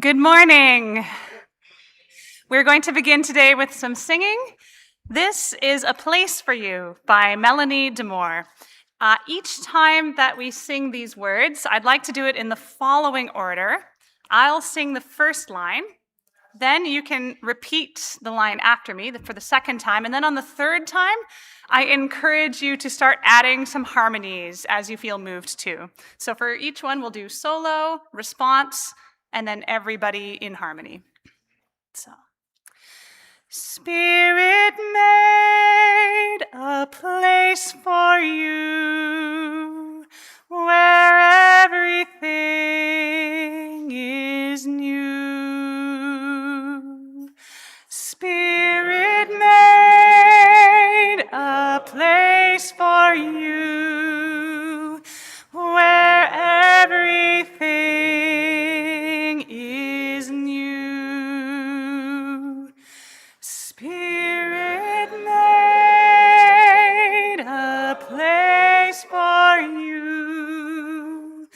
Good morning. We're going to begin today with some singing. This is A Place for You by Melanie Demore. Each time that we sing these words, I'd like to do it in the following order. I'll sing the first line, then you can repeat the line after me for the second time, and then on the third time, I encourage you to start adding some harmonies as you feel moved to. So for each one, we'll do solo, response, and then everybody in harmony. So, Spirit made a place for you where everything is new. Spirit made a place for you where everything is new. Spirit made a place for you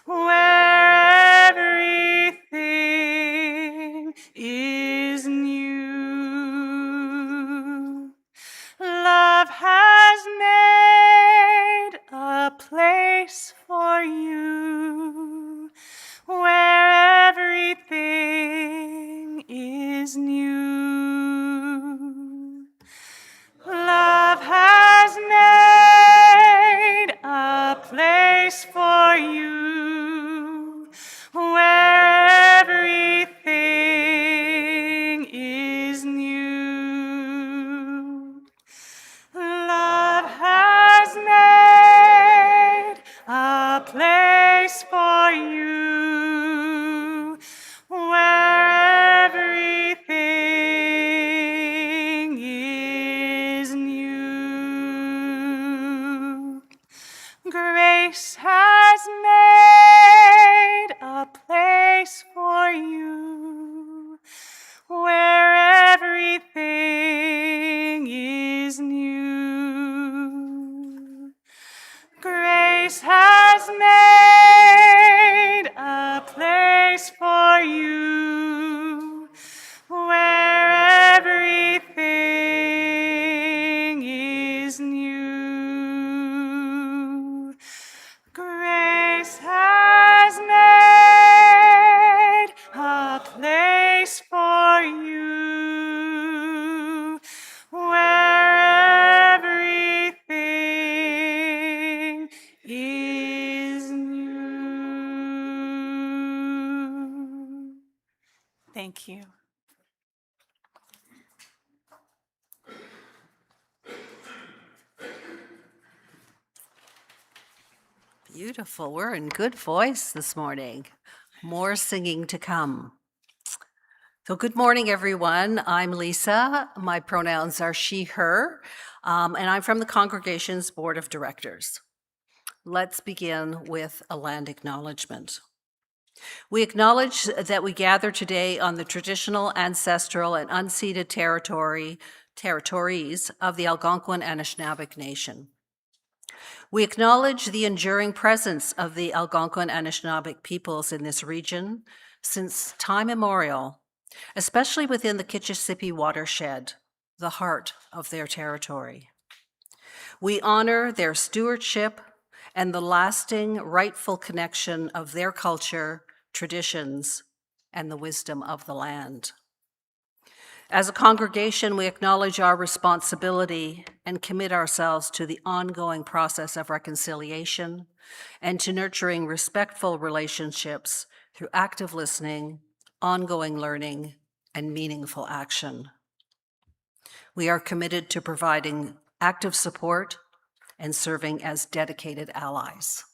where everything is new. Love has made a place for you where everything is new. Love has made a place for you where everything is new. Love has made a place for you where everything is new. Grace has made a place for you where everything is new. Grace has made a place for you where everything is new. Grace has made a place for you where everything is new. Thank you. Beautiful. We're in good voice this morning. More singing to come. So good morning, everyone. I'm Lisa. My pronouns are she, her, and I'm from the congregation's board of directors. Let's begin with a land acknowledgement. We acknowledge that we gather today on the traditional, ancestral, and unceded territories of the Algonquin and Anishinaabe Nation. We acknowledge the enduring presence of the Algonquin and Anishinaabe peoples in this region since time immemorial, especially within the Kitchissippi watershed, the heart of their territory. We honor their stewardship and the lasting, rightful connection of their culture, traditions, and the wisdom of the land. As a congregation, we acknowledge our responsibility and commit ourselves to the ongoing process of reconciliation and to nurturing respectful relationships through active listening, ongoing learning, and meaningful action. We are committed to providing active support and serving as dedicated allies.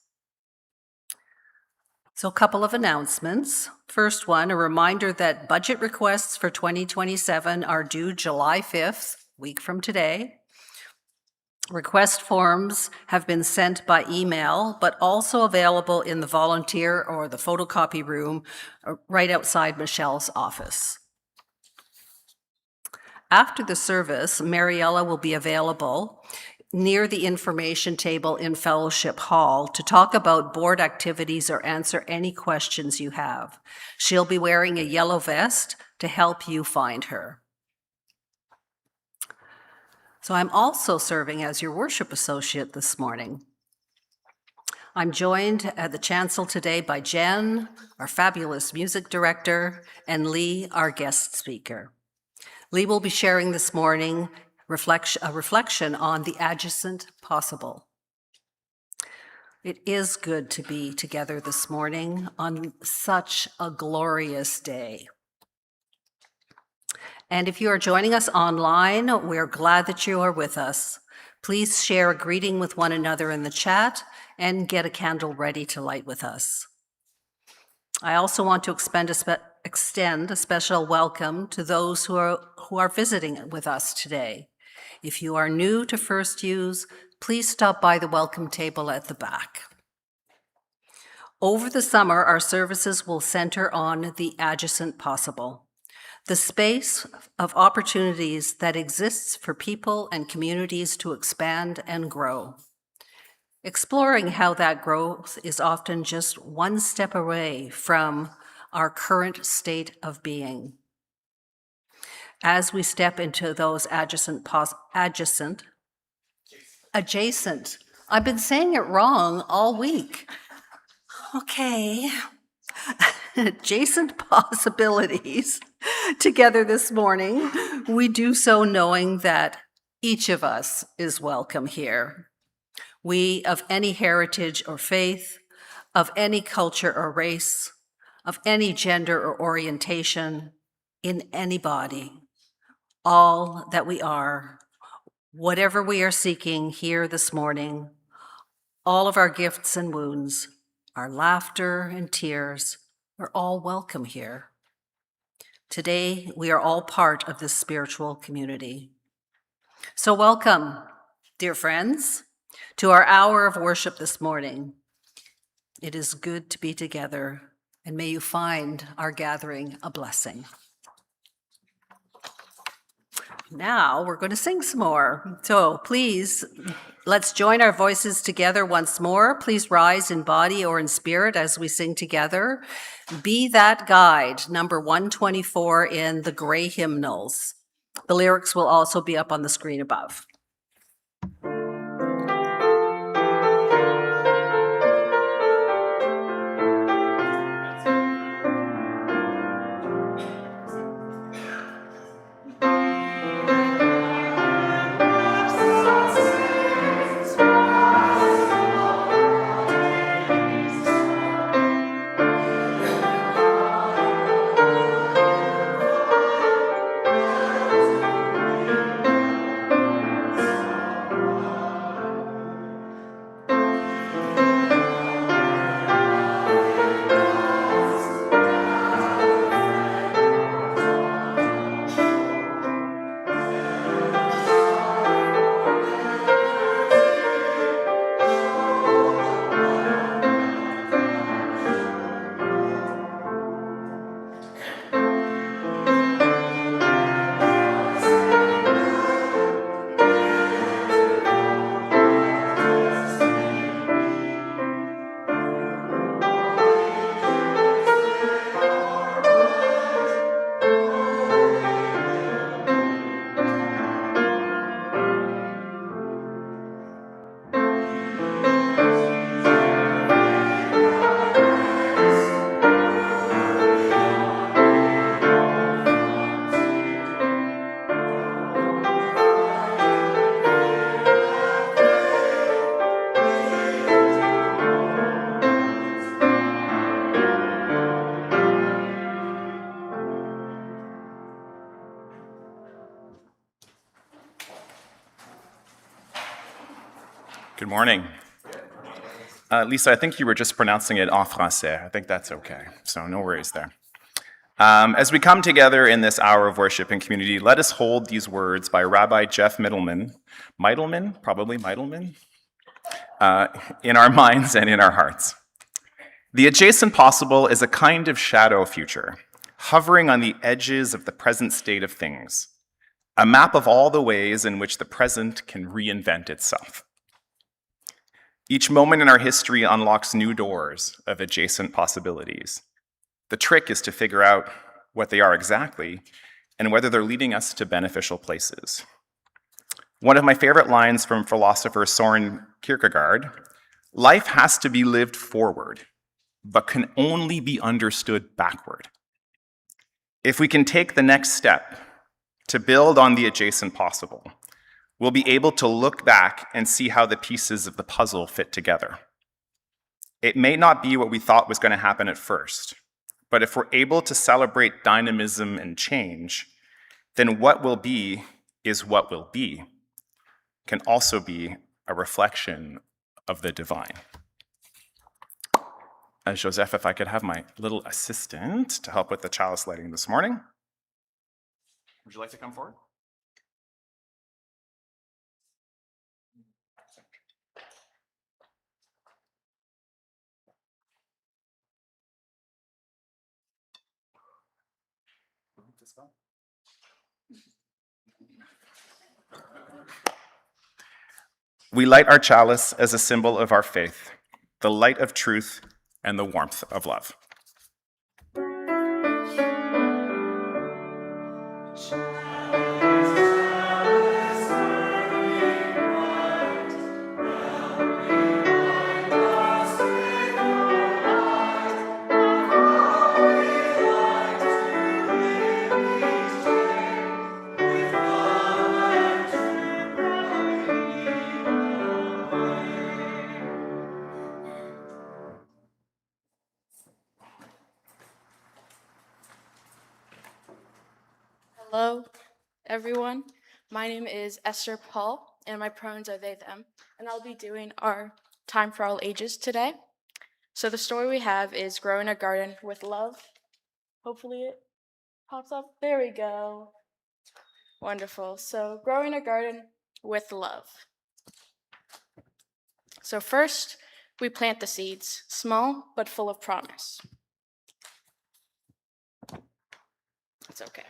So a couple of announcements. First one, a reminder that budget requests for 2027 are due July 5th, week from today. Request forms have been sent by email, but also available in the volunteer or the photocopy room right outside Michelle's office. After the service, Mariella will be available near the information table in Fellowship Hall to talk about board activities or answer any questions you have. She'll be wearing a yellow vest to help you find her. So I'm also serving as your worship associate this morning. I'm joined at the chancel today by Jen, our fabulous music director, and Lee, our guest speaker. Lee will be sharing this morning a reflection on the adjacent possible. It is good to be together this morning on such a glorious day. And if you are joining us online, we're glad that you are with us. Please share a greeting with one another in the chat and get a candle ready to light with us. I also want to extend a special welcome to those who are visiting with us today. If you are new to FirstU's, please stop by the welcome table at the back. Over the summer, our services will center on the adjacent possible, the space of opportunities that exists for people and communities to expand and grow. Exploring how that growth is often just one step away from our current state of being. As we step into those adjacent. I've been saying it wrong all week. Okay. Adjacent possibilities together this morning, we do so knowing that each of us is welcome here. We of any heritage or faith, of any culture or race, of any gender or orientation, in any body, all that we are, whatever we are seeking here this morning, all of our gifts and wounds, our laughter and tears, are all welcome here. Today, we are all part of this spiritual community. So welcome, dear friends, to our hour of worship this morning. It is good to be together, and may you find our gathering a blessing. Now we're going to sing some more. So please, let's join our voices together once more. Please rise in body or in spirit as we sing together. Be That Guide, number 124 in the gray hymnals. The lyrics will also be up on the screen above. Good morning. Lisa, I think you were just pronouncing it en français. I think that's okay, so no worries there. As we come together in this hour of worship and community, let us hold these words by Rabbi Jeff Meidelman, in our minds and in our hearts. The adjacent possible is a kind of shadow future, hovering on the edges of the present state of things, a map of all the ways in which the present can reinvent itself. Each moment in our history unlocks new doors of adjacent possibilities. The trick is to figure out what they are exactly and whether they're leading us to beneficial places. One of my favorite lines from philosopher Soren Kierkegaard, life has to be lived forward, but can only be understood backward. If we can take the next step to build on the adjacent possible, we'll be able to look back and see how the pieces of the puzzle fit together. It may not be what we thought was going to happen at first, but if we're able to celebrate dynamism and change, then what will be is what will be, can also be a reflection of the divine. Joseph, if I could have my little assistant to help with the chalice lighting this morning. Would you like to come forward? We light our chalice as a symbol of our faith, the light of truth and the warmth of love. Hello, everyone. My name is Esther Paul, and my pronouns are they, them, and I'll be doing our Time for All Ages today. So the story we have is Growing a Garden with Love. Hopefully it pops up. There we go. Wonderful. So growing a garden with love. So first, we plant the seeds, small but full of promise. It's okay.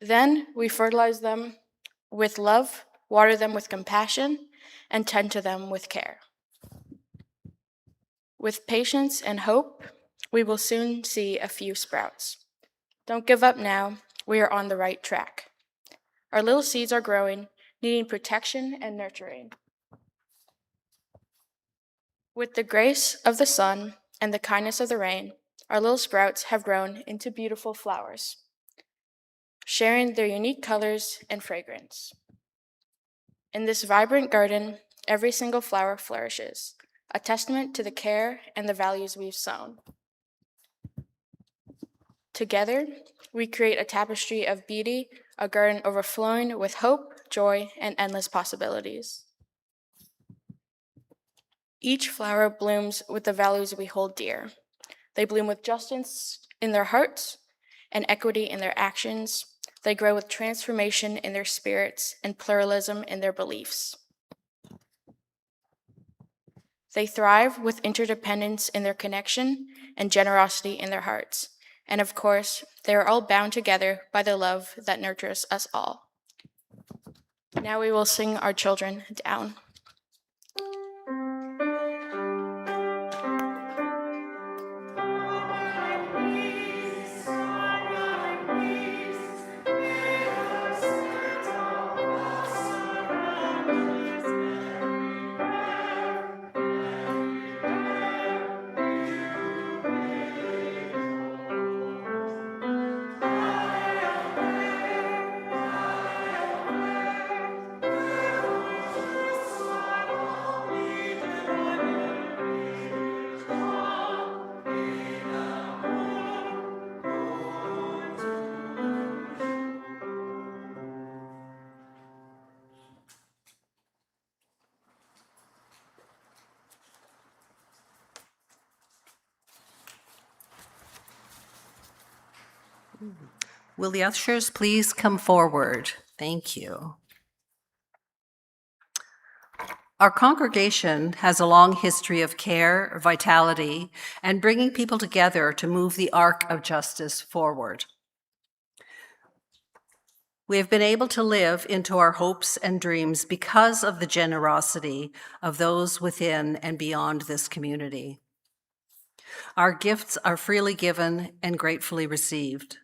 Then we fertilize them with love, water them with compassion, and tend to them with care. With patience and hope, we will soon see a few sprouts. Don't give up now, we are on the right track. Our little seeds are growing, needing protection and nurturing. With the grace of the sun and the kindness of the rain, our little sprouts have grown into beautiful flowers, sharing their unique colors and fragrance. In this vibrant garden, every single flower flourishes, a testament to the care and the values we've sown. Together, we create a tapestry of beauty, a garden overflowing with hope, joy, and endless possibilities. Each flower blooms with the values we hold dear. They bloom with justice in their hearts and equity in their actions. They grow with transformation in their spirits and pluralism in their beliefs. They thrive with interdependence in their connection and generosity in their hearts. And of course, they are all bound together by the love that nurtures us all. Now we will sing our children down. Will the ushers please come forward? Thank you. Our congregation has a long history of care, vitality, and bringing people together to move the arc of justice forward. We have been able to live into our hopes and dreams because of the generosity of those within and beyond this community. Our gifts are freely given and gratefully received.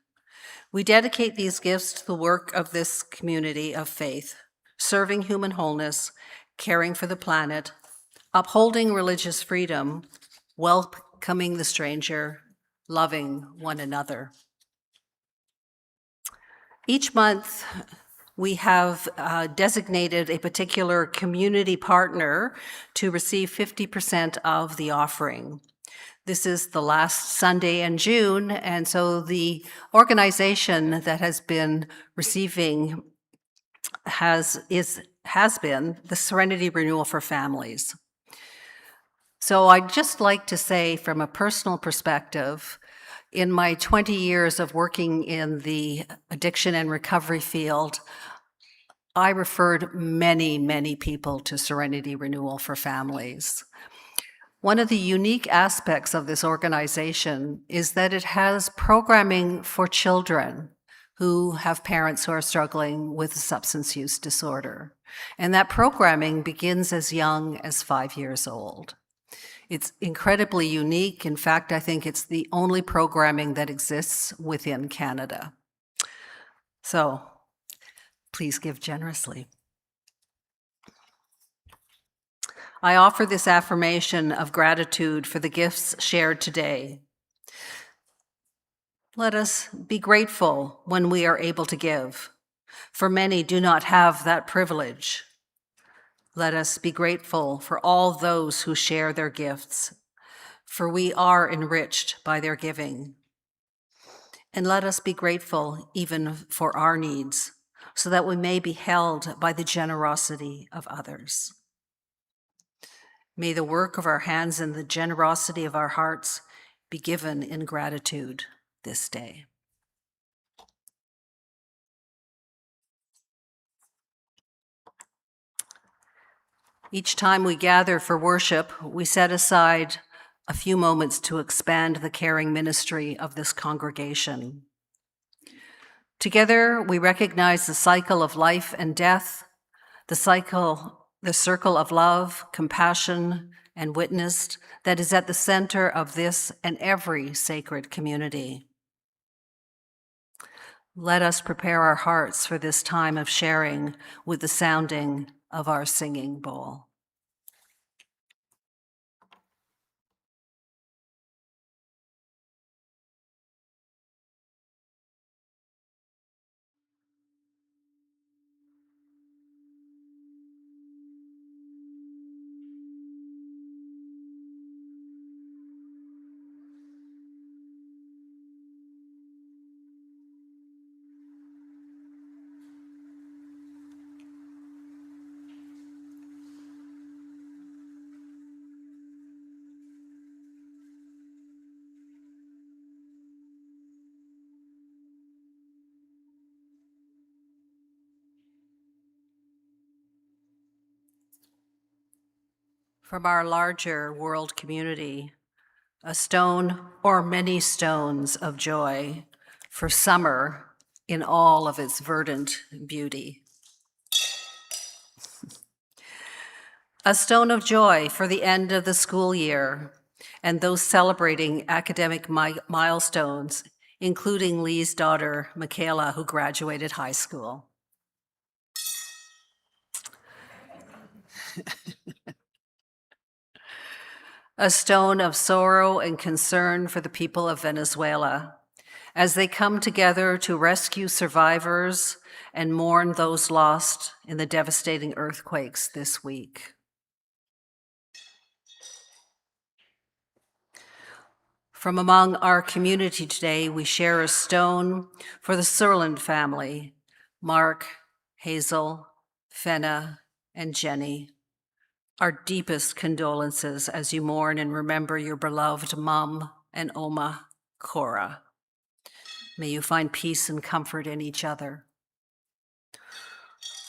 We dedicate these gifts to the work of this community of faith, serving human wholeness, caring for the planet, upholding religious freedom, welcoming the stranger, loving one another. Each month, we have designated a particular community partner to receive 50% of the offering. This is the last Sunday in June, and so the organization that has been receiving has been the Serenity Renewal for Families. So I'd just like to say from a personal perspective, in my 20 years of working in the addiction and recovery field, I referred many, many people to Serenity Renewal for Families. One of the unique aspects of this organization is that it has programming for children who have parents who are struggling with a substance use disorder. And that programming begins as young as 5 years old. It's incredibly unique. In fact, I think it's the only programming that exists within Canada. So please give generously. I offer this affirmation of gratitude for the gifts shared today. Let us be grateful when we are able to give, for many do not have that privilege. Let us be grateful for all those who share their gifts, for we are enriched by their giving. And let us be grateful even for our needs, so that we may be held by the generosity of others. May the work of our hands and the generosity of our hearts be given in gratitude this day. Each time we gather for worship, we set aside a few moments to expand the caring ministry of this congregation. Together, we recognize the cycle of life and death, the circle of love, compassion, and witness that is at the center of this and every sacred community. Let us prepare our hearts for this time of sharing with the sounding of our singing bowl. From our larger world community, a stone or many stones of joy for summer in all of its verdant beauty. A stone of joy for the end of the school year and those celebrating academic milestones, including Lee's daughter, Michaela, who graduated high school. A stone of sorrow and concern for the people of Venezuela as they come together to rescue survivors and mourn those lost in the devastating earthquakes this week. From among our community today, we share a stone for the Surland family, Mark, Hazel, Fenna, and Jenny. Our deepest condolences as you mourn and remember your beloved mom and Oma, Cora. May you find peace and comfort in each other.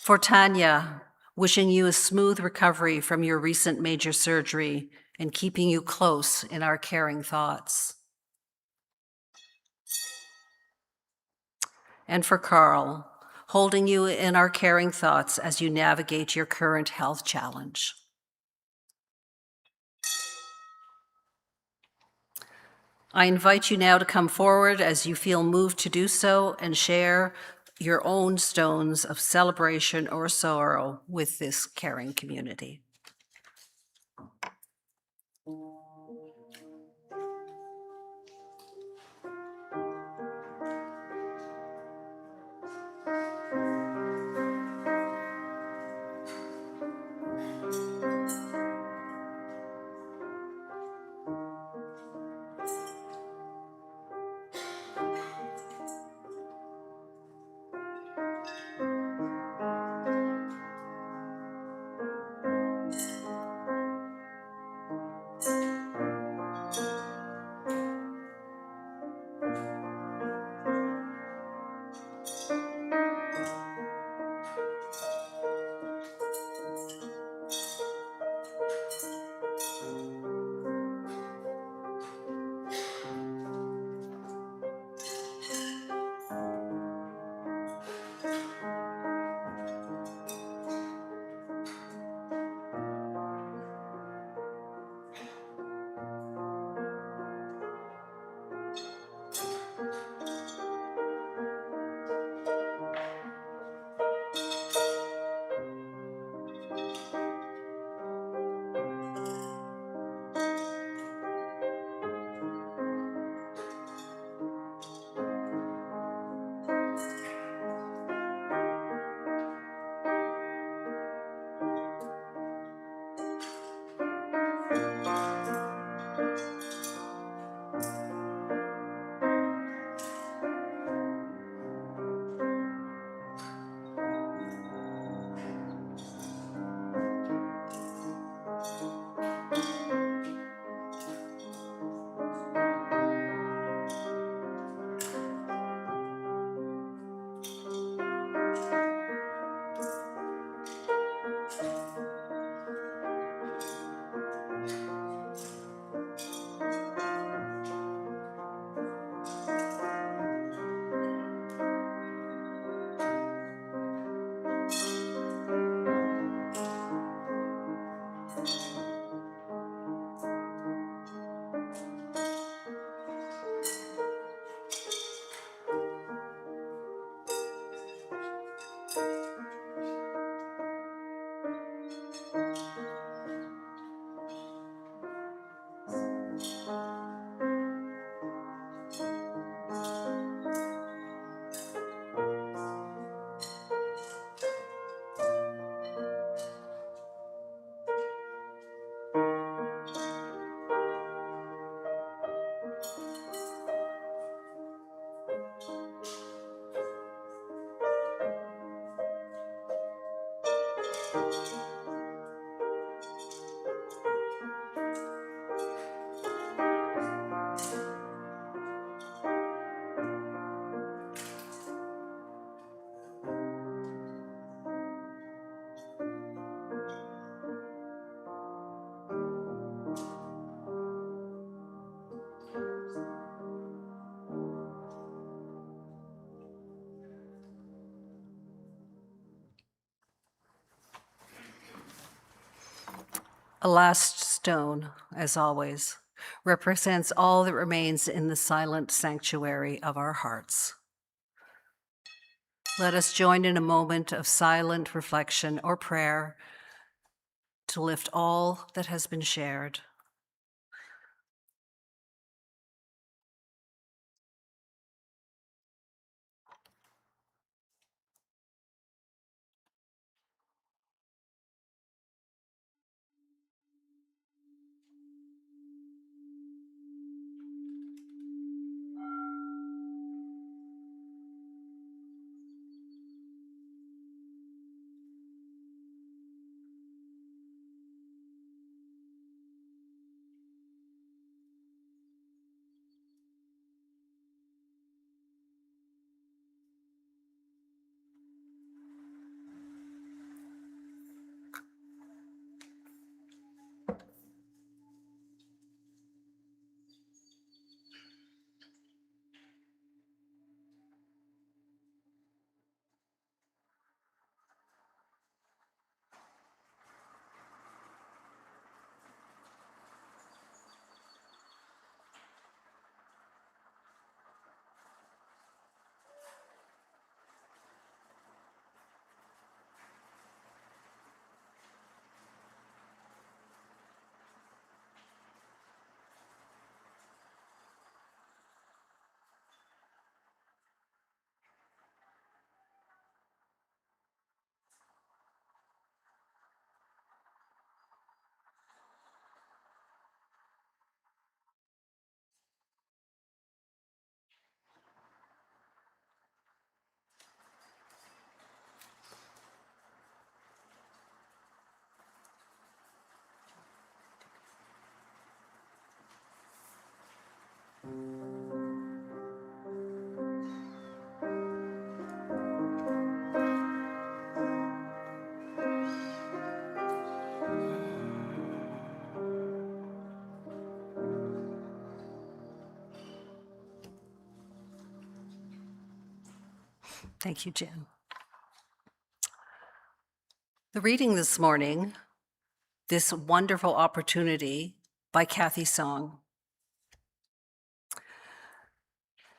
For Tanya, wishing you a smooth recovery from your recent major surgery and keeping you close in our caring thoughts. And for Carl, holding you in our caring thoughts as you navigate your current health challenge. I invite you now to come forward as you feel moved to do so and share your own stones of celebration or sorrow with this caring community. A last stone, as always, represents all that remains in the silent sanctuary of our hearts. Let us join in a moment of silent reflection or prayer to lift all that has been shared. Thank you, Jen. The reading this morning, This Wonderful Opportunity by Kathy Song.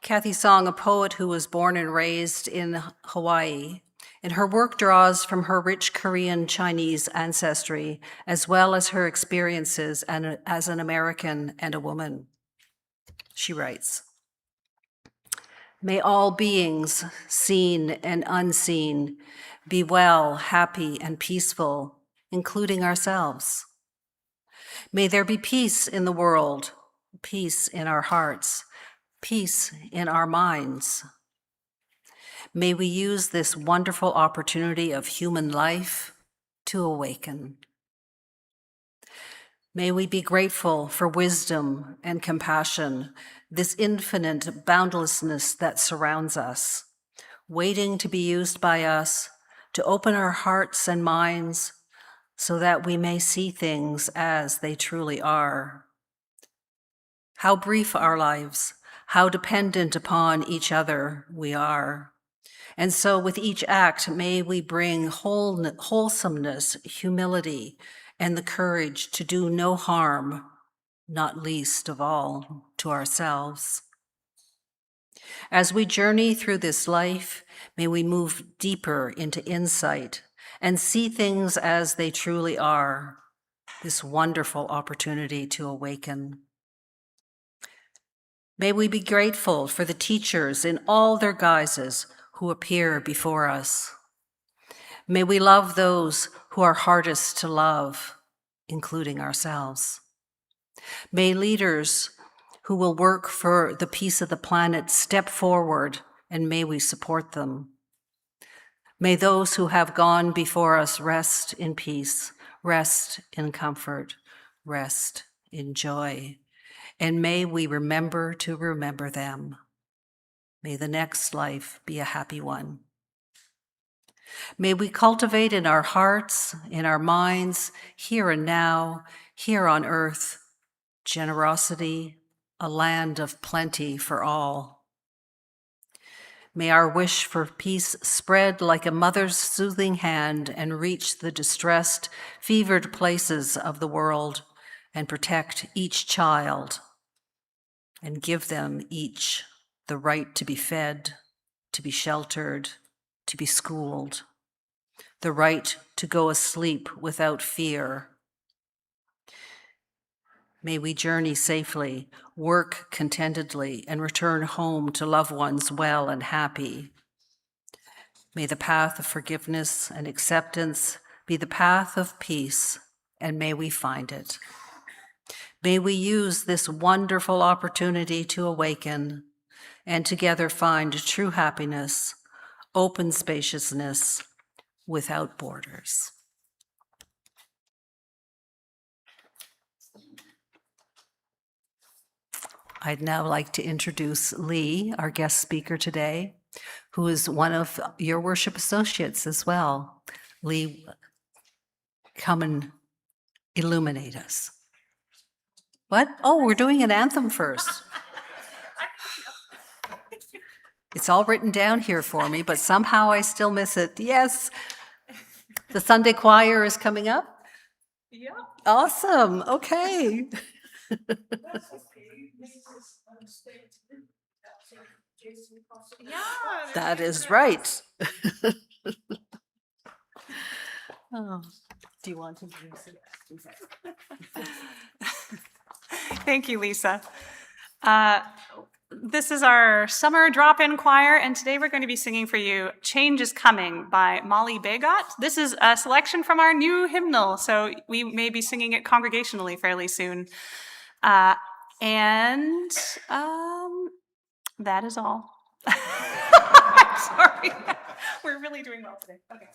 Kathy Song, a poet who was born and raised in Hawaii, and her work draws from her rich Korean Chinese ancestry, as well as her experiences as an American and a woman. She writes, "May all beings, seen and unseen, be well, happy, and peaceful, including ourselves. May there be peace in the world, peace in our hearts, peace in our minds. May we use this wonderful opportunity of human life to awaken. May we be grateful for wisdom and compassion, this infinite boundlessness that surrounds us, waiting to be used by us to open our hearts and minds so that we may see things as they truly are. How brief our lives, how dependent upon each other we are. And so with each act, may we bring wholesomeness, humility, and the courage to do no harm, not least of all to ourselves. As we journey through this life, may we move deeper into insight and see things as they truly are, this wonderful opportunity to awaken. May we be grateful for the teachers in all their guises who appear before us. May we love those who are hardest to love, including ourselves. May leaders who will work for the peace of the planet step forward, and may we support them. May those who have gone before us rest in peace, rest in comfort, rest in joy, and may we remember to remember them. May the next life be a happy one. May we cultivate in our hearts, in our minds, here and now, here on earth, generosity, a land of plenty for all. May our wish for peace spread like a mother's soothing hand and reach the distressed, fevered places of the world and protect each child and give them each the right to be fed, to be sheltered, to be schooled, the right to go asleep without fear. May we journey safely, work contentedly, and return home to loved ones well and happy. May the path of forgiveness and acceptance be the path of peace, and may we find it. May we use this wonderful opportunity to awaken and together find true happiness, open spaciousness, without borders. I'd now like to introduce Lee, our guest speaker today, who is one of your worship associates as well. Lee, come and illuminate us. What? Oh, we're doing an anthem first. It's all written down here for me, but somehow I still miss it. Yes. The Sunday choir is coming up? Yeah. Awesome. Okay. Yeah. That is right. Oh, do you want to introduce it? Thank you, Lisa. This is our summer drop-in choir, and today we're going to be singing for you Change is Coming by Molly Bagot. This is a selection from our new hymnal, so we may be singing it congregationally fairly soon. And that is all. Sorry. We're really doing well today. Okay.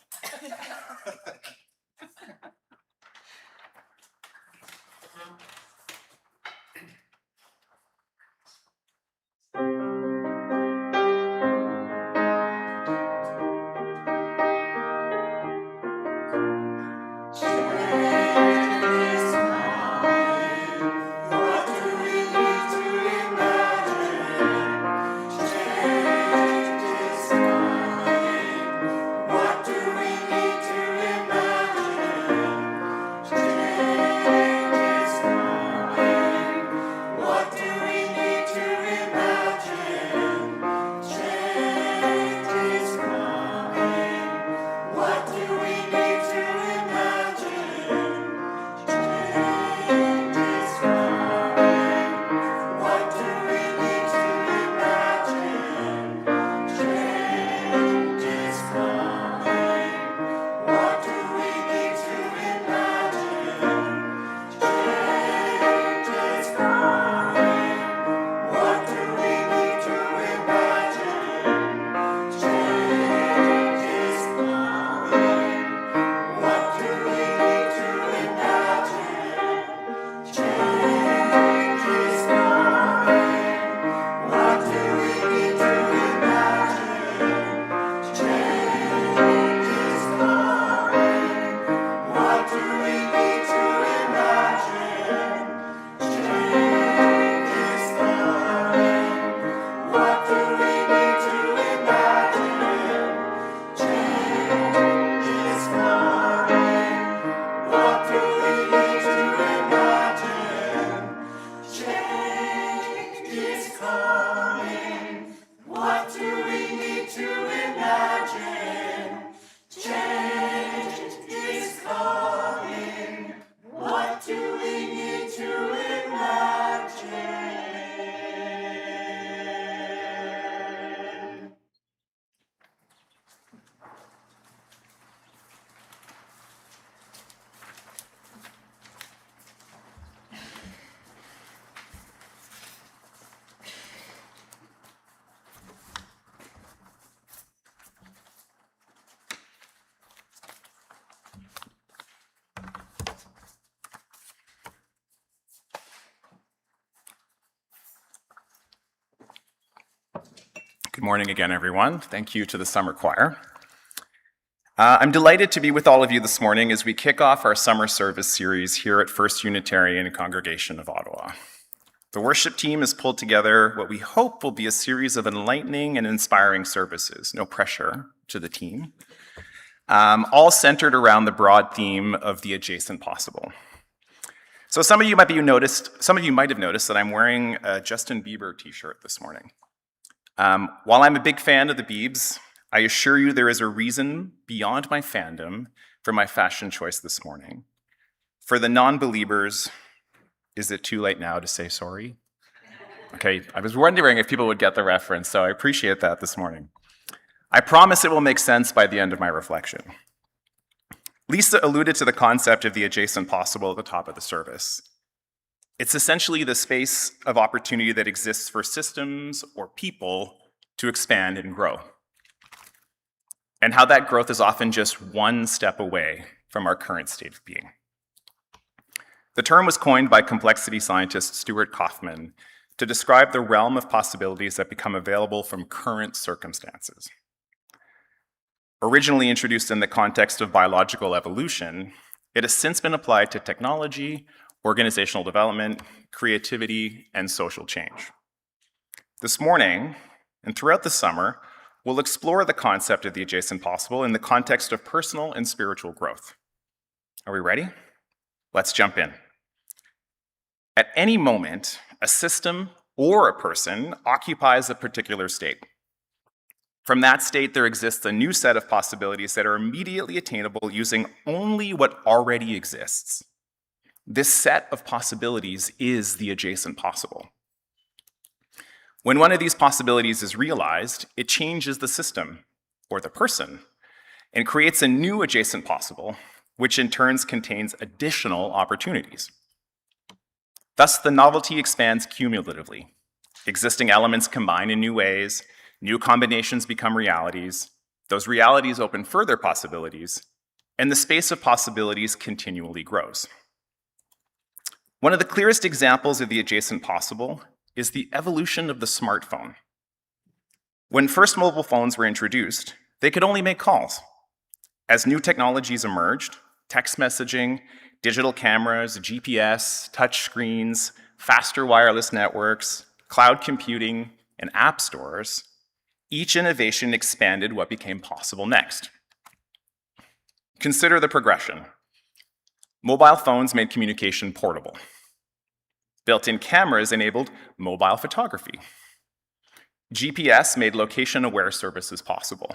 morning again, everyone. Thank you to the summer choir. I'm delighted to be with all of you this morning as we kick off our summer service series here at First Unitarian Congregation of Ottawa. The worship team has pulled together what we hope will be a series of enlightening and inspiring services, no pressure to the team, all centered around the broad theme of the adjacent possible. So some of you might have noticed that I'm wearing a Justin Bieber t-shirt this morning. While I'm a big fan of the Biebs, I assure you there is a reason beyond my fandom for my fashion choice this morning. For the non-believers, is it too late now to say sorry? Okay, I was wondering if people would get the reference, so I appreciate that this morning. I promise it will make sense by the end of my reflection. Lisa alluded to the concept of the adjacent possible at the top of the service. It's essentially the space of opportunity that exists for systems or people to expand and grow, and how that growth is often just one step away from our current state of being. The term was coined by complexity scientist Stuart Kauffman to describe the realm of possibilities that become available from current circumstances. Originally introduced in the context of biological evolution, it has since been applied to technology, organizational development, creativity, and social change. This morning, and throughout the summer, we'll explore the concept of the adjacent possible in the context of personal and spiritual growth. Are we ready? Let's jump in. At any moment, a system or a person occupies a particular state. From that state, there exists a new set of possibilities that are immediately attainable using only what already exists. This set of possibilities is the adjacent possible. When one of these possibilities is realized, it changes the system, or the person, and creates a new adjacent possible, which in turn contains additional opportunities. Thus, the novelty expands cumulatively. Existing elements combine in new ways, new combinations become realities, those realities open further possibilities, and the space of possibilities continually grows. One of the clearest examples of the adjacent possible is the evolution of the smartphone. When first mobile phones were introduced, they could only make calls. As new technologies emerged, text messaging, digital cameras, GPS, touch screens, faster wireless networks, cloud computing, and app stores, each innovation expanded what became possible next. Consider the progression. Mobile phones made communication portable. Built-in cameras enabled mobile photography. GPS made location-aware services possible.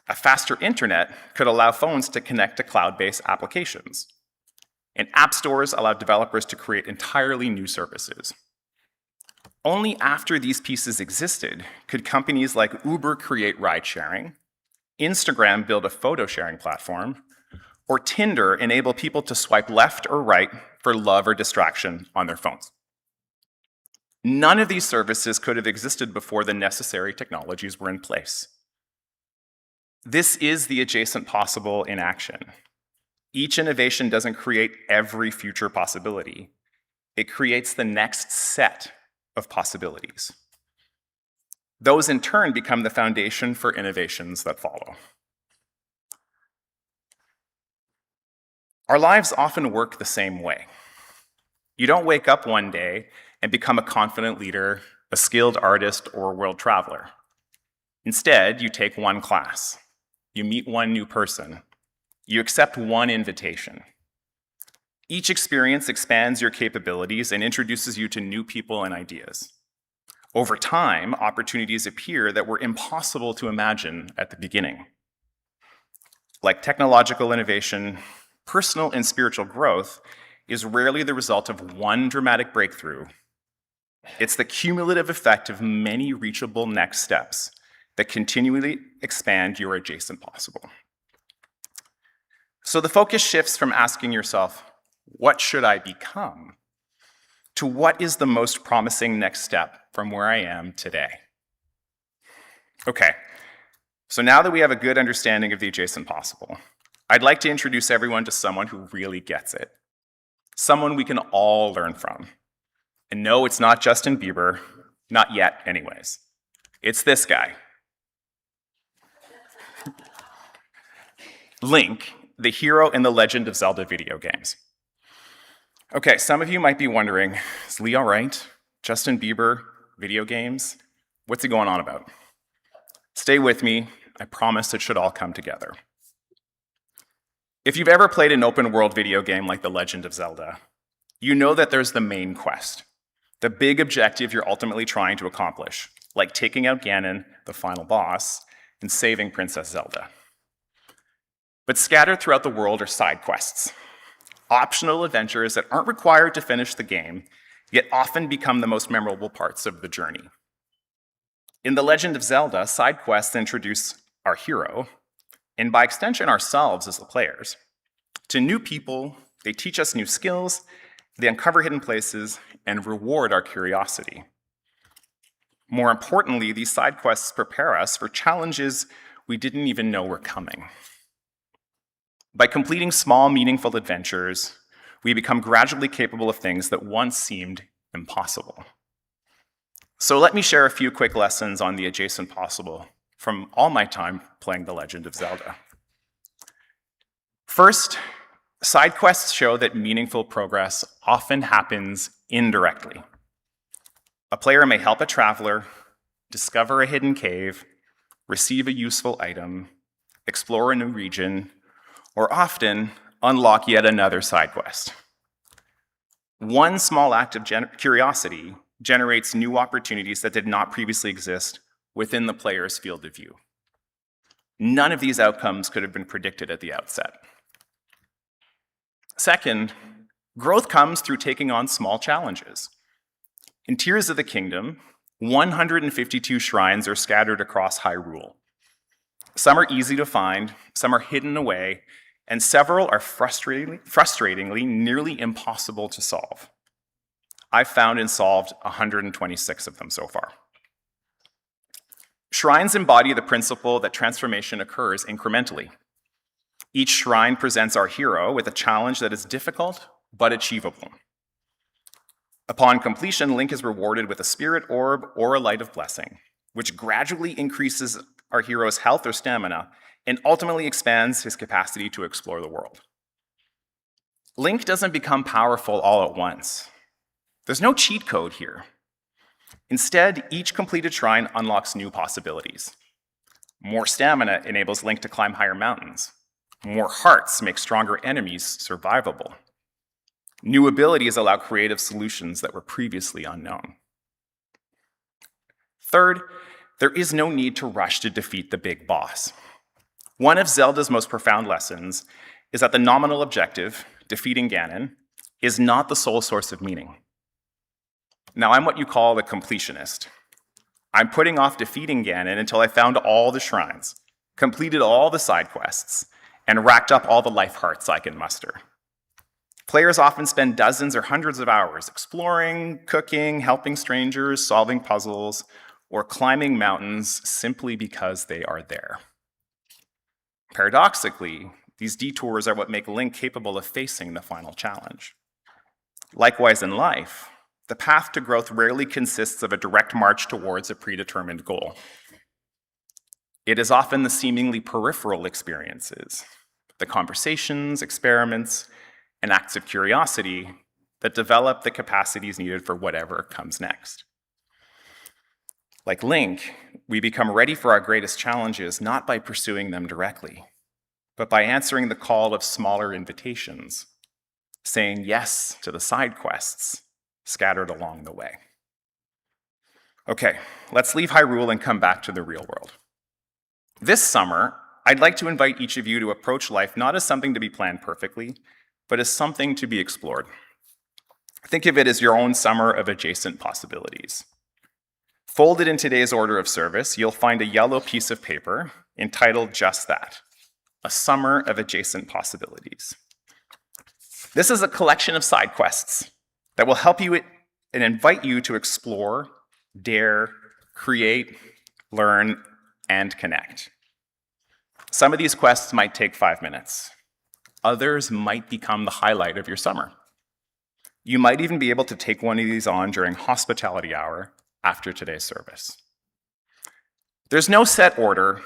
A faster internet could allow phones to connect to cloud-based applications. And app stores allowed developers to create entirely new services. Only after these pieces existed could companies like Uber create ride-sharing, Instagram build a photo-sharing platform, or Tinder enable people to swipe left or right for love or distraction on their phones. None of these services could have existed before the necessary technologies were in place. This is the adjacent possible in action. Each innovation doesn't create every future possibility. It creates the next set of possibilities. Those in turn become the foundation for innovations that follow. Our lives often work the same way. You don't wake up one day and become a confident leader, a skilled artist, or a world traveler. Instead, you take one class. You meet one new person. You accept one invitation. Each experience expands your capabilities and introduces you to new people and ideas. Over time, opportunities appear that were impossible to imagine at the beginning. Like technological innovation, personal and spiritual growth is rarely the result of one dramatic breakthrough. It's the cumulative effect of many reachable next steps that continually expand your adjacent possible. So the focus shifts from asking yourself, what should I become, to what is the most promising next step from where I am today? Okay, so now that we have a good understanding of the adjacent possible, I'd like to introduce everyone to someone who really gets it, someone we can all learn from. And no, it's not Justin Bieber, not yet anyways. It's this guy. Link, the hero in the Legend of Zelda video games. Okay, some of you might be wondering, is Lee all right? Justin Bieber, video games? What's he going on about? Stay with me. I promise it should all come together. If you've ever played an open world video game like The Legend of Zelda, you know that there's the main quest, the big objective you're ultimately trying to accomplish, like taking out Ganon, the final boss, and saving Princess Zelda. But scattered throughout the world are side quests, optional adventures that aren't required to finish the game, yet often become the most memorable parts of the journey. In The Legend of Zelda, side quests introduce our hero, and by extension ourselves as the players, to new people. They teach us new skills, they uncover hidden places, and reward our curiosity. More importantly, these side quests prepare us for challenges we didn't even know were coming. By completing small, meaningful adventures, we become gradually capable of things that once seemed impossible. So let me share a few quick lessons on the adjacent possible from all my time playing The Legend of Zelda. First, side quests show that meaningful progress often happens indirectly. A player may help a traveler, discover a hidden cave, receive a useful item, explore a new region, or often unlock yet another side quest. One small act of curiosity generates new opportunities that did not previously exist within the player's field of view. None of these outcomes could have been predicted at the outset. Second, growth comes through taking on small challenges. In Tears of the Kingdom, 152 shrines are scattered across Hyrule. Some are easy to find, some are hidden away, and several are frustratingly nearly impossible to solve. I've found and solved 126 of them so far. Shrines embody the principle that transformation occurs incrementally. Each shrine presents our hero with a challenge that is difficult but achievable. Upon completion, Link is rewarded with a spirit orb or a light of blessing, which gradually increases our hero's health or stamina and ultimately expands his capacity to explore the world. Link doesn't become powerful all at once. There's no cheat code here. Instead, each completed shrine unlocks new possibilities. More stamina enables Link to climb higher mountains. More hearts make stronger enemies survivable. New abilities allow creative solutions that were previously unknown. Third, there is no need to rush to defeat the big boss. One of Zelda's most profound lessons is that the nominal objective, defeating Ganon, is not the sole source of meaning. Now, I'm what you call a completionist. I'm putting off defeating Ganon until I found all the shrines, completed all the side quests, and racked up all the life hearts I can muster. Players often spend dozens or hundreds of hours exploring, cooking, helping strangers, solving puzzles, or climbing mountains simply because they are there. Paradoxically, these detours are what make Link capable of facing the final challenge. Likewise in life, the path to growth rarely consists of a direct march towards a predetermined goal. It is often the seemingly peripheral experiences, the conversations, experiments, and acts of curiosity that develop the capacities needed for whatever comes next. Like Link, we become ready for our greatest challenges not by pursuing them directly, but by answering the call of smaller invitations, saying yes to the side quests scattered along the way. Okay, let's leave Hyrule and come back to the real world. This summer, I'd like to invite each of you to approach life not as something to be planned perfectly, but as something to be explored. Think of it as your own summer of adjacent possibilities. Folded in today's order of service, you'll find a yellow piece of paper entitled just that, a summer of adjacent possibilities. This is a collection of side quests that will help you and invite you to explore, dare, create, learn, and connect. Some of these quests might take 5 minutes. Others might become the highlight of your summer. You might even be able to take one of these on during hospitality hour after today's service. There's no set order,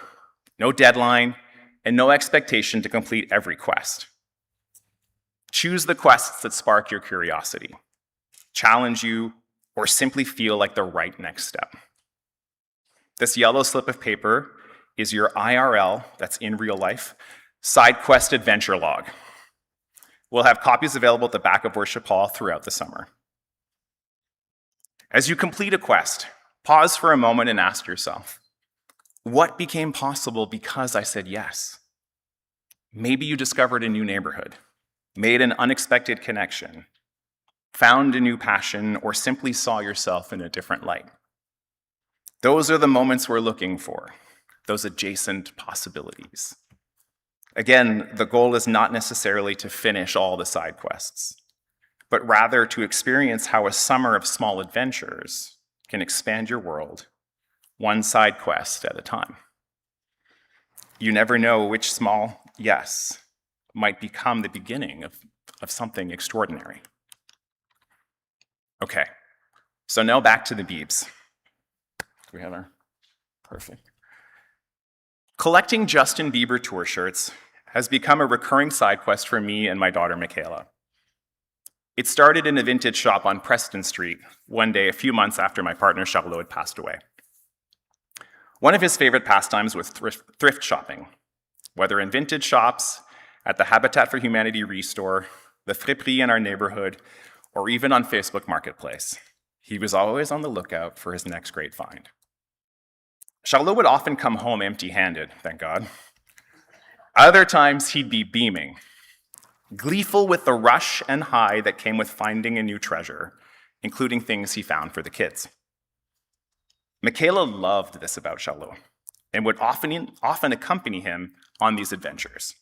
no deadline, and no expectation to complete every quest. Choose the quests that spark your curiosity, challenge you, or simply feel like the right next step. This yellow slip of paper is your IRL, that's in real life, side quest adventure log. We'll have copies available at the back of Worship Hall throughout the summer. As you complete a quest, pause for a moment and ask yourself, what became possible because I said yes? Maybe you discovered a new neighborhood, made an unexpected connection, found a new passion, or simply saw yourself in a different light. Those are the moments we're looking for, those adjacent possibilities. Again, the goal is not necessarily to finish all the side quests, but rather to experience how a summer of small adventures can expand your world, one side quest at a time. You never know which small yes might become the beginning of something extraordinary. Okay, so now back to the Beebs. Do we have our, perfect. Collecting Justin Bieber tour shirts has become a recurring side quest for me and my daughter, Michaela. It started in a vintage shop on Preston Street one day a few months after my partner, Charlot, had passed away. One of his favorite pastimes was thrift shopping, whether in vintage shops, at the Habitat for Humanity Restore, the friperie in our neighborhood, or even on Facebook Marketplace. He was always on the lookout for his next great find. Charlot would often come home empty-handed, thank God. Other times he'd be beaming, gleeful with the rush and high that came with finding a new treasure, including things he found for the kids. Michaela loved this about Charlot and would often accompany him on these adventures.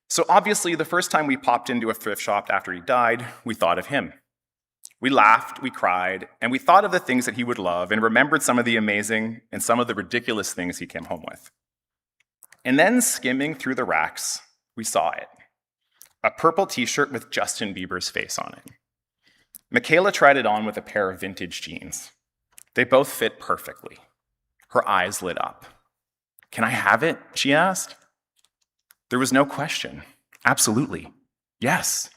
So obviously, the first time we popped into a thrift shop after he died, we thought of him. We laughed, we cried, and we thought of the things that he would love and remembered some of the amazing and some of the ridiculous things he came home with. And then skimming through the racks, we saw it. A purple t-shirt with Justin Bieber's face on it. Michaela tried it on with a pair of vintage jeans. They both fit perfectly. Her eyes lit up. "Can I have it?" she asked. There was no question. Absolutely. Yes.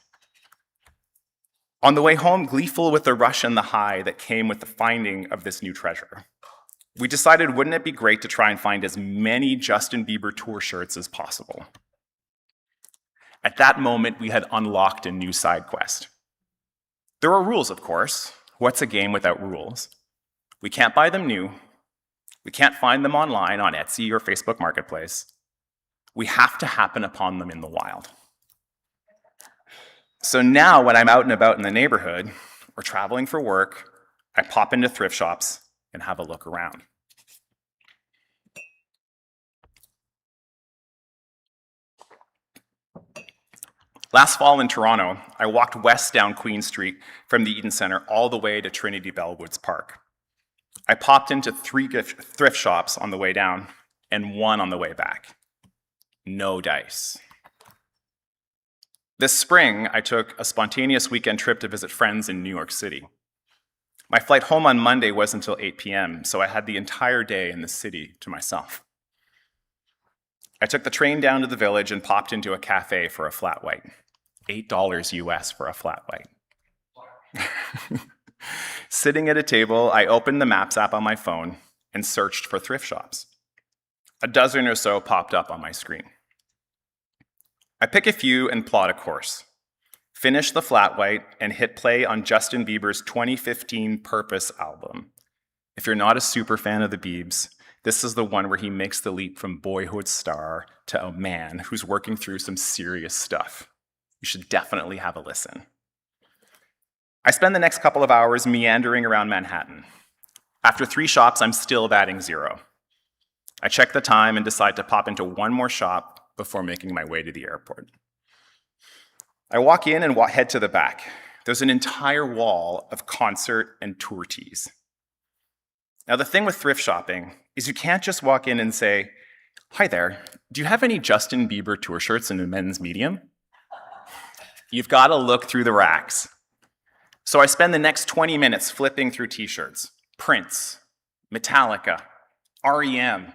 On the way home, gleeful with the rush and the high that came with the finding of this new treasure, we decided, wouldn't it be great to try and find as many Justin Bieber tour shirts as possible? At that moment, we had unlocked a new side quest. There are rules, of course. What's a game without rules? We can't buy them new. We can't find them online on Etsy or Facebook Marketplace. We have to happen upon them in the wild. So now when I'm out and about in the neighborhood or traveling for work, I pop into thrift shops and have a look around. Last fall in Toronto, I walked west down Queen Street from the Eden Centre all the way to Trinity Bellwoods Park. I popped into 3 thrift shops on the way down and 1 on the way back. No dice. This spring, I took a spontaneous weekend trip to visit friends in New York City. My flight home on Monday was until 8 p.m., so I had the entire day in the city to myself. I took the train down to the village and popped into a cafe for a flat white. $8 US for a flat white. Sitting at a table, I opened the Maps app on my phone and searched for thrift shops. A dozen or so popped up on my screen. I pick a few and plot a course. Finish the flat white and hit play on Justin Bieber's 2015 Purpose album. If you're not a super fan of the Biebs, this is the one where he makes the leap from boyhood star to a man who's working through some serious stuff. You should definitely have a listen. I spend the next couple of hours meandering around Manhattan. After 3 shops, I'm still batting 0. I check the time and decide to pop into 1 more shop before making my way to the airport. I walk in and head to the back. There's an entire wall of concert and tour tees. Now, the thing with thrift shopping is you can't just walk in and say, "Hi there, do you have any Justin Bieber tour shirts in a men's medium?" You've got to look through the racks. So I spend the next 20 minutes flipping through t-shirts, Prince, Metallica, REM,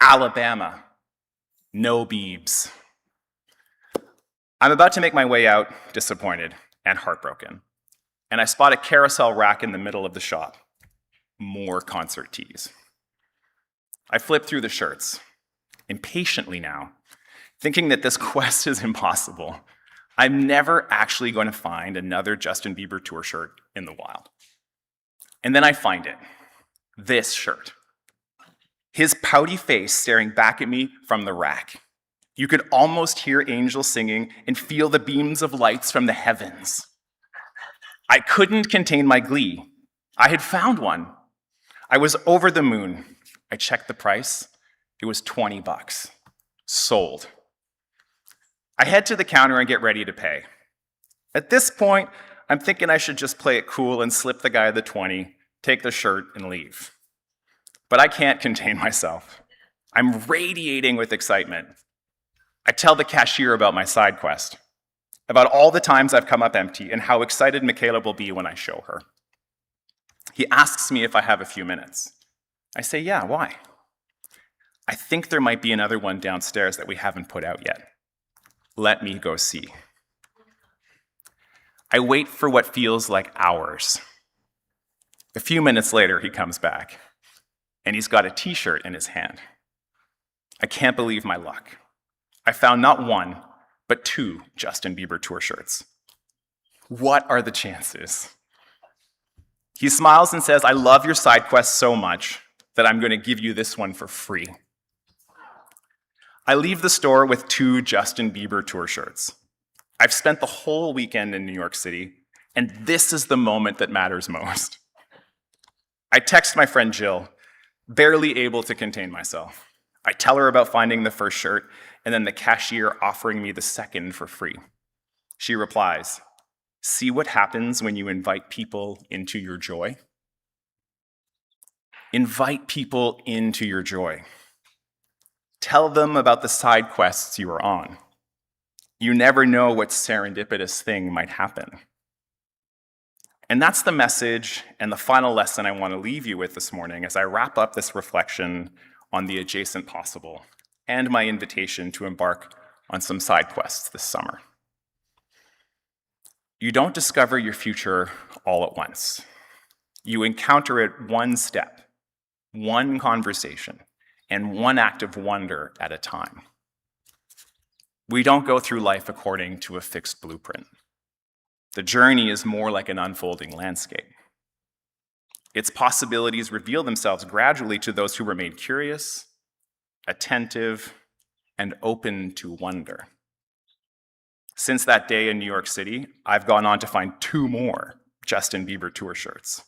Alabama, no Beebs. I'm about to make my way out, disappointed and heartbroken, and I spot a carousel rack in the middle of the shop. More concert tees. I flip through the shirts, impatiently now, thinking that this quest is impossible. I'm never actually going to find another Justin Bieber tour shirt in the wild. And then I find it, this shirt. His pouty face staring back at me from the rack. You could almost hear angels singing and feel the beams of lights from the heavens. I couldn't contain my glee. I had found one. I was over the moon. I checked the price. It was $20. Sold. I head to the counter and get ready to pay. At this point, I'm thinking I should just play it cool and slip the guy the 20, take the shirt, and leave. But I can't contain myself. I'm radiating with excitement. I tell the cashier about my side quest, about all the times I've come up empty and how excited Michaela will be when I show her. He asks me if I have a few minutes. I say, yeah, why? I think there might be another one downstairs that we haven't put out yet. Let me go see. I wait for what feels like hours. A few minutes later, he comes back, and he's got a t-shirt in his hand. I can't believe my luck. I found not one, but 2 Justin Bieber tour shirts. What are the chances? He smiles and says, I love your side quest so much that I'm going to give you this one for free. I leave the store with 2 Justin Bieber tour shirts. I've spent the whole weekend in New York City, and this is the moment that matters most. I text my friend Jill, barely able to contain myself. I tell her about finding the first shirt, and then the cashier offering me the second for free. She replies, see what happens when you invite people into your joy? Invite people into your joy. Tell them about the side quests you are on. You never know what serendipitous thing might happen. And that's the message and the final lesson I want to leave you with this morning as I wrap up this reflection on the adjacent possible and my invitation to embark on some side quests this summer. You don't discover your future all at once. You encounter it one step, one conversation, and one act of wonder at a time. We don't go through life according to a fixed blueprint. The journey is more like an unfolding landscape. Its possibilities reveal themselves gradually to those who remain curious, attentive, and open to wonder. Since that day in New York City, I've gone on to find 2 more Justin Bieber tour shirts.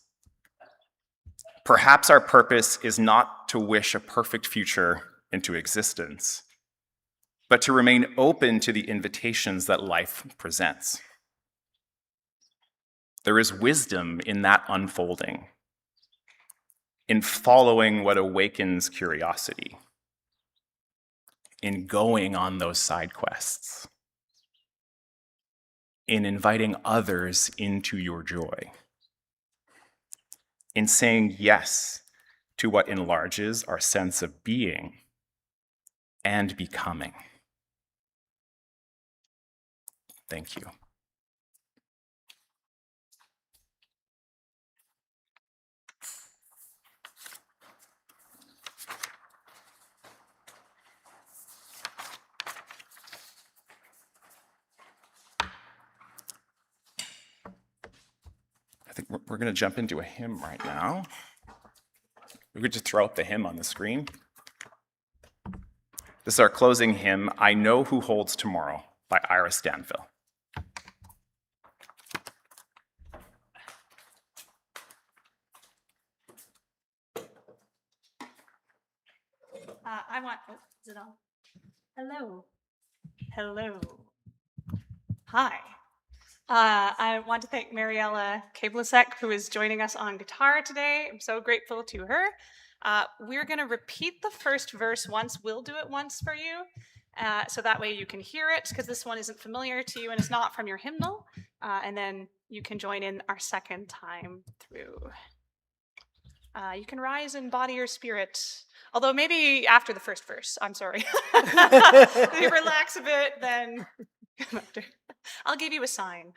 Perhaps our purpose is not to wish a perfect future into existence, but to remain open to the invitations that life presents. There is wisdom in that unfolding, in following what awakens curiosity, in going on those side quests, in inviting others into your joy, in saying yes to what enlarges our sense of being and becoming. Thank you. I think we're going to jump into a hymn right now. We could just throw up the hymn on the screen. This is our closing hymn, I Know Who Holds Tomorrow, by Iris Danville. Is it on? Hello. Hello. Hi. I want to thank Mariella Kablasek, who is joining us on guitar today. I'm so grateful to her. We're going to repeat the first verse once. We'll do it once for you, so that way you can hear it, because this one isn't familiar to you and it's not from your hymnal. And then you can join in our second time through. You can rise in body or spirit, although maybe after the first verse. I'm sorry. If you relax a bit, then come after. I'll give you a sign.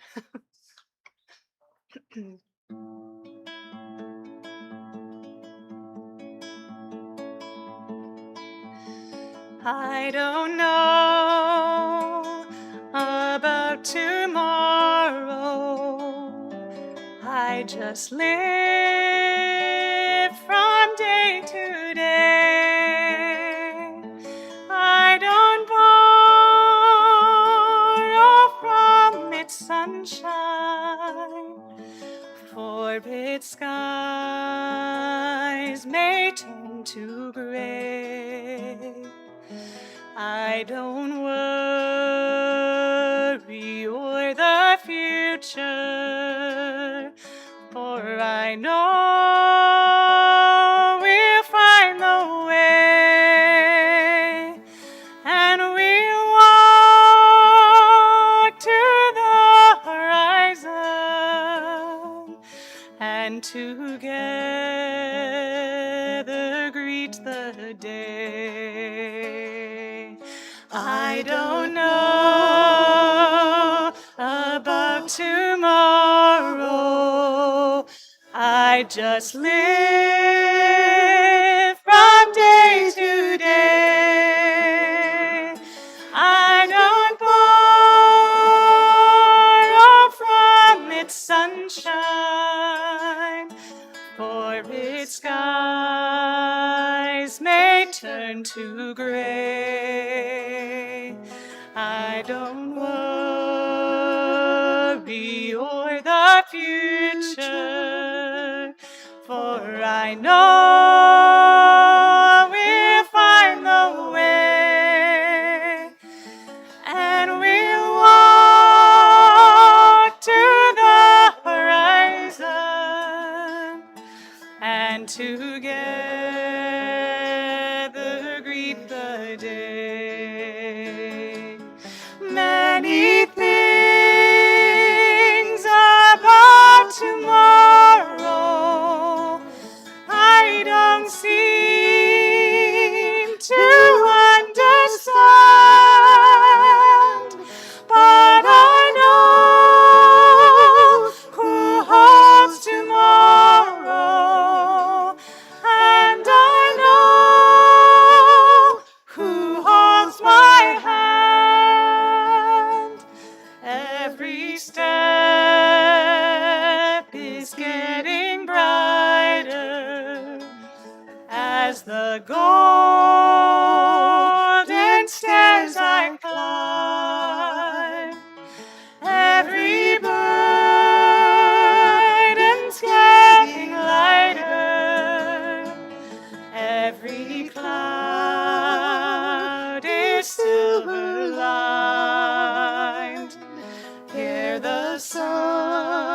I don't know about tomorrow. I just live from day to day. I don't borrow from its sunshine, for its skies may turn to gray. I don't worry o'er the future, for I know we'll find the way, and we'll walk to the horizon, and together greet the day. I don't know about tomorrow. I just live from day to day. I don't borrow from its sunshine, for its skies may turn to gray. I don't worry o'er the future, for I know we'll find the way, and we'll walk to the horizon, and together greet the day. Many things about tomorrow I don't seem to understand, but I know who holds tomorrow, and I know who holds my hand. Every step is getting brighter as the golden stairs I climb. Every burden's getting lighter. Every cloud is silver lined. Here the sun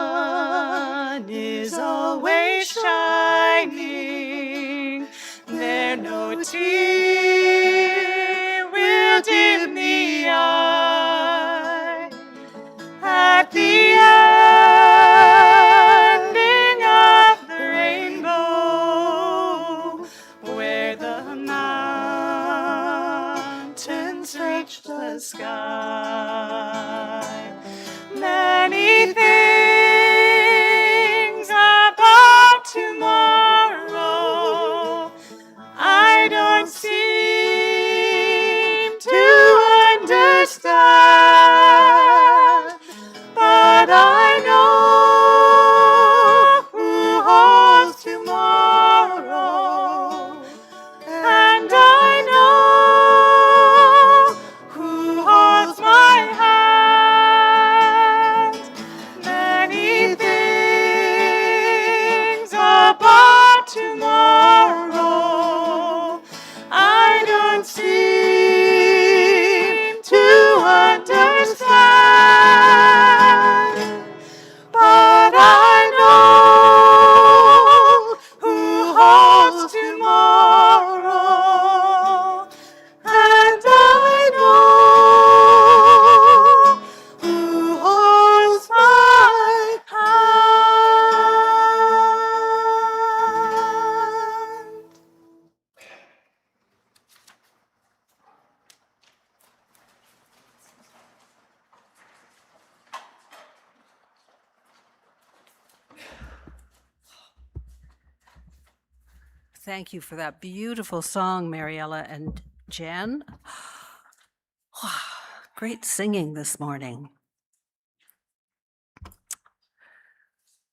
is always shining. There no tear will dim the eye. At the ending of the rainbow, where the mountains reach the sky, many things about tomorrow I don't seem to understand, but I know who holds tomorrow, and I know who holds my hand. Thank you for that beautiful song, Mariella and Jen. Great singing this morning.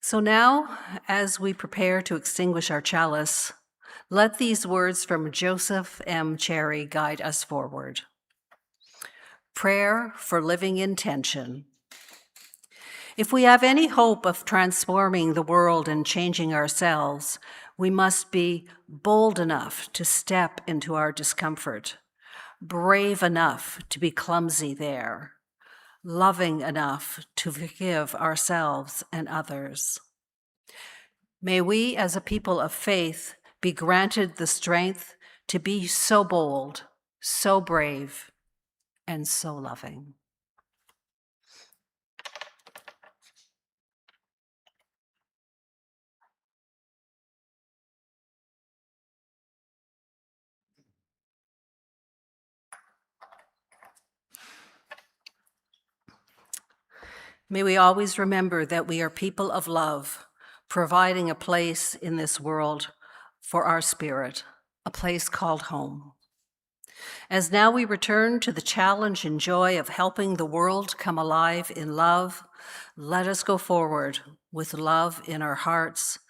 So now, as we prepare to extinguish our chalice, let these words from Joseph M. Cherry guide us forward. Prayer for living intention. If we have any hope of transforming the world and changing ourselves, we must be bold enough to step into our discomfort, brave enough to be clumsy there, loving enough to forgive ourselves and others. May we, as a people of faith, be granted the strength to be so bold, so brave, and so loving. May we always remember that we are people of love, providing a place in this world for our spirit, a place called home. As now we return to the challenge and joy of helping the world come alive in love, let us go forward with love in our hearts,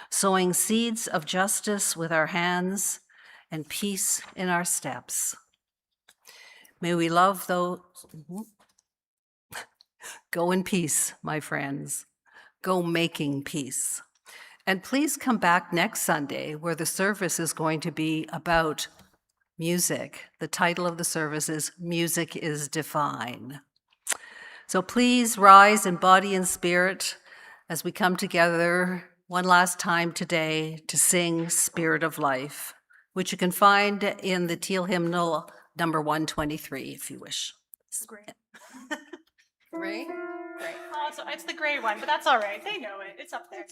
sowing seeds of justice with our hands and peace in our steps. May we love those. Go in peace, my friends. Go making peace. And please come back next Sunday where the service is going to be about music. The title of the service is Music is Divine. So please rise in body and spirit as we come together one last time today to sing Spirit of Life, which you can find in the Teal Hymnal number 123 if you wish. Great. Great. Great. Oh, it's the gray one, but that's all right. They know it. It's up there.